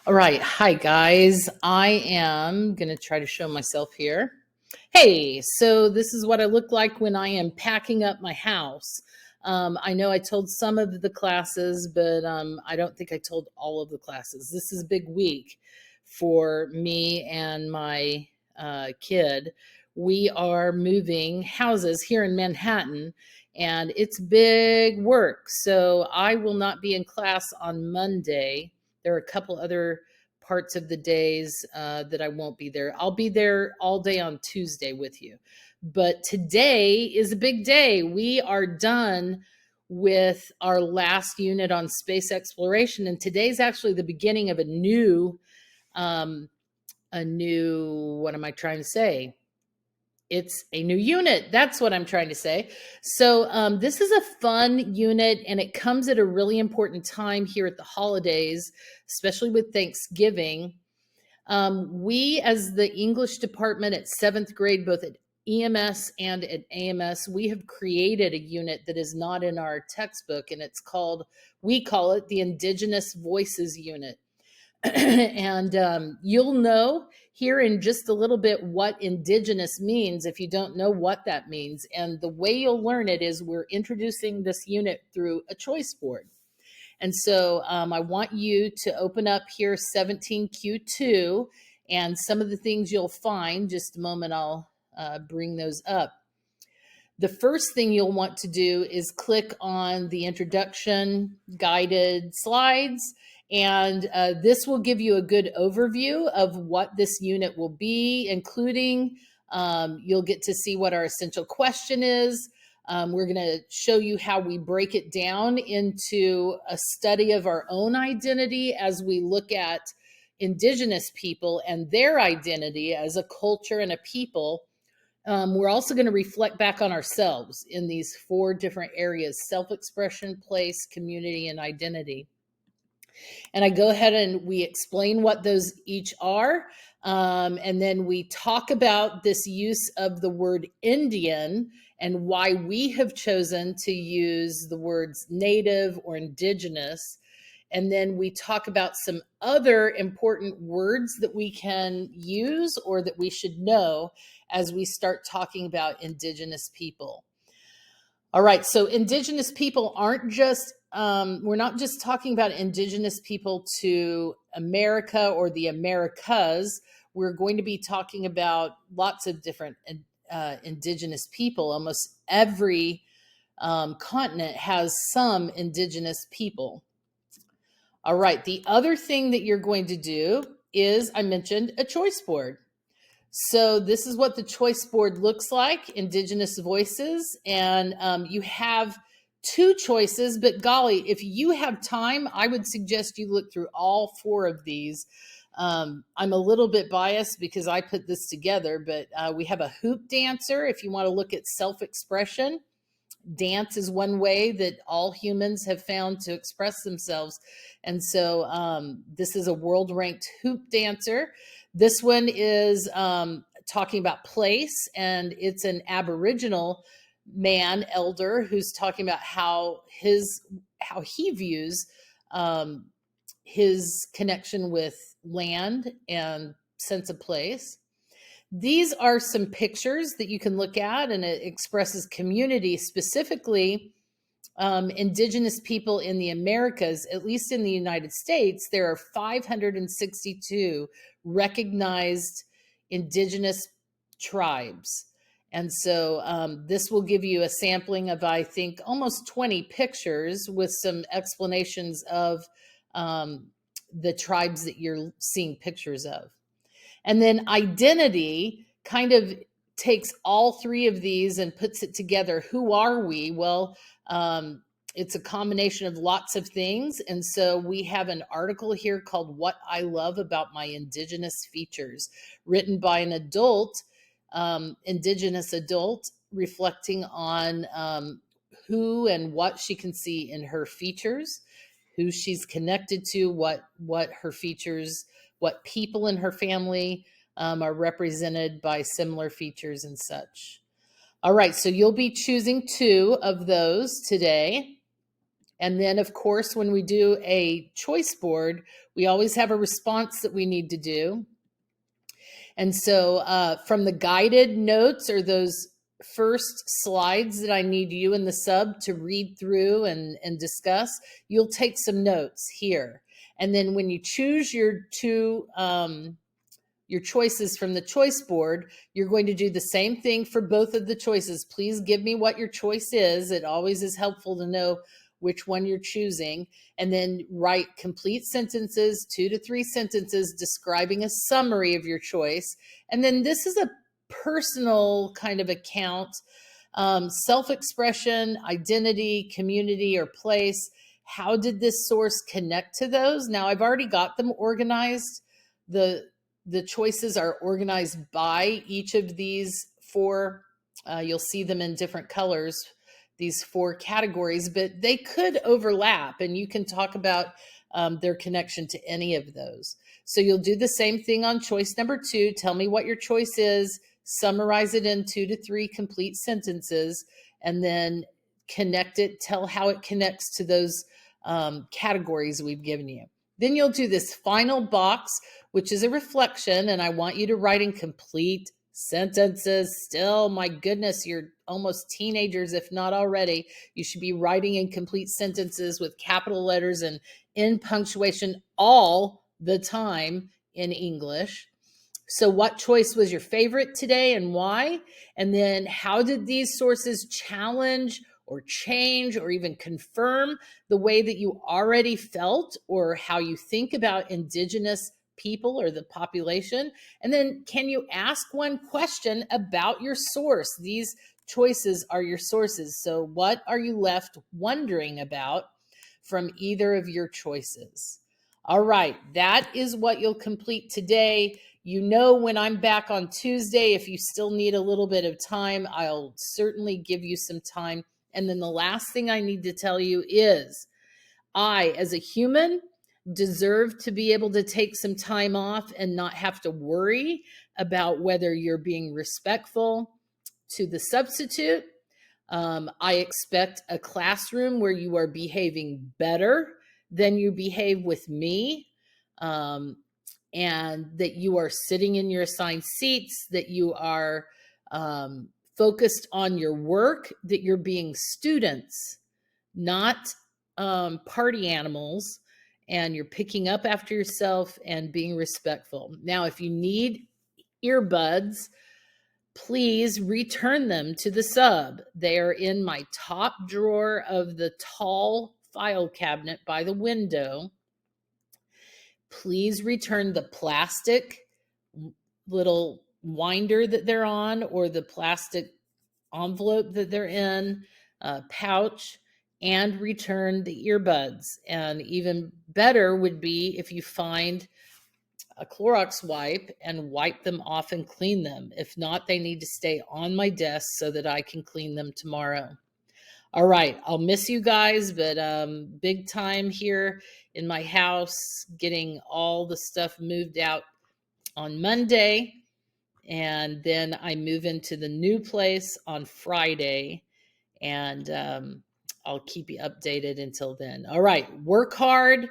All right. Hi, guys. I am going to try to show myself here. Hey, so this is what I look like when I am packing up my house. I know I told some of the classes, but I don't think I told all of the classes. This is a big week for me and my kid. We are moving houses here in Manhattan, and it's big work. So I will not be in class on Monday. There are a couple other parts of the days that I won't be there. I'll be there all day on Tuesday with you. But today is a big day. We are done with our last unit on space exploration, and today's actually the beginning of um, what am I trying to say? It's a new unit. That's what I'm trying to say. So, this is a fun unit, and it comes at a really important time here at the holidays, especially with Thanksgiving. We, as the English department at seventh grade, both at EMS and at AMS, we have created a unit that is not in our textbook, and we call it the Indigenous Voices Unit. And you'll know here in just a little bit what indigenous means if you don't know what that means. And the way you'll learn it is we're introducing this unit through a choice board. And so I want you to open up here 17Q2 and some of the things you'll find. Just a moment, I'll bring those up. The first thing you'll want to do is click on the introduction guided slides, and this will give you a good overview of what this unit will be, including you'll get to see what our essential question is. We're going to show you how we break it down into a study of our own identity as we look at Indigenous people and their identity as a culture and a people. We're also going to reflect back on ourselves in these four different areas: self-expression, place, community, and identity. And I go ahead and we explain what those each are. And then we talk about this use of the word Indian and why we have chosen to use the words native or indigenous. And then we talk about some other important words that we can use or that we should know as we start talking about Indigenous people. All right, so Indigenous people aren't just, we're not just talking about Indigenous people to America or the Americas. We're going to be talking about lots of different Indigenous people. Almost every continent has some Indigenous people. All right, the other thing that you're going to do is, I mentioned a choice board. So this is what the choice board looks like, Indigenous Voices. And you have two choices, but golly, if you have time, I would suggest you look through all four of these. I'm a little bit biased because I put this together, but we have a hoop dancer if you want to look at self-expression. Dance is one way that all humans have found to express themselves. And so this is a world ranked hoop dancer. This one is talking about place, and it's an Aboriginal man, elder, who's talking about how he views his connection with land and sense of place. These are some pictures that you can look at, and it expresses community, specifically Indigenous people in the Americas. At least in the United States, there are 562 recognized Indigenous tribes. And so this will give you a sampling of, I think, almost 20 pictures with some explanations of the tribes that you're seeing pictures of. And then identity kind of takes all three of these and puts it together. Who are we? Well, it's a combination of lots of things. And so we have an article here called What I Love About My Indigenous Features, written by an adult, Indigenous adult, reflecting on who and what she can see in her features, who she's connected to, what her features, what people in her family are represented by similar features and such. All right, so you'll be choosing two of those today. And then, of course, when we do a choice board, we always have a response that we need to do. And so from the guided notes or those first slides that I need you in the sub to read through and discuss, you'll take some notes here. And then when you choose your choices from the choice board, you're going to do the same thing for both of the choices. Please give me what your choice is. It always is helpful to know which one you're choosing. And then write complete sentences, 2 to 3 sentences describing a summary of your choice. And then this is a personal kind of account, self-expression, identity, community, or place. How did this source connect to those? Now I've already got them organized. The choices are organized by each of these 4. You'll see them in different colors, these 4 categories, but they could overlap, and you can talk about their connection to any of those. So you'll do the same thing on choice number 2. Tell me what your choice is, summarize it in 2 to 3 complete sentences, and then connect it, tell how it connects to those categories we've given you. Then you'll do this final box, which is a reflection, and I want you to write in complete sentences. Still, my goodness, you're almost teenagers, if not already. You should be writing in complete sentences with capital letters and in punctuation all the time in English. So what choice was your favorite today and why? And then how did these sources challenge or change or even confirm the way that you already felt or how you think about Indigenous people or the population? And then can you ask one question about your source? These choices are your sources. So what are you left wondering about from either of your choices? All right, that is what you'll complete today. You know, when I'm back on Tuesday, if you still need a little bit of time, I'll certainly give you some time. And then the last thing I need to tell you is I, as a human, deserve to be able to take some time off and not have to worry about whether you're being respectful to the substitute. I expect a classroom where you are behaving better than you behave with me. And that you are sitting in your assigned seats, that you are focused on your work, that you're being students, not party animals, and you're picking up after yourself and being respectful. Now, if you need earbuds, please return them to the sub. They are in my top drawer of the tall file cabinet by the window. Please return the plastic little winder that they're on or the plastic envelope that they're in, pouch, and return the earbuds. And even better would be if you find a Clorox wipe and wipe them off and clean them. If not, they need to stay on my desk so that I can clean them tomorrow. All right, I'll miss you guys, but big time here in my house, getting all the stuff moved out on Monday. And then I move into the new place on Friday. And I'll keep you updated until then. All right, work hard.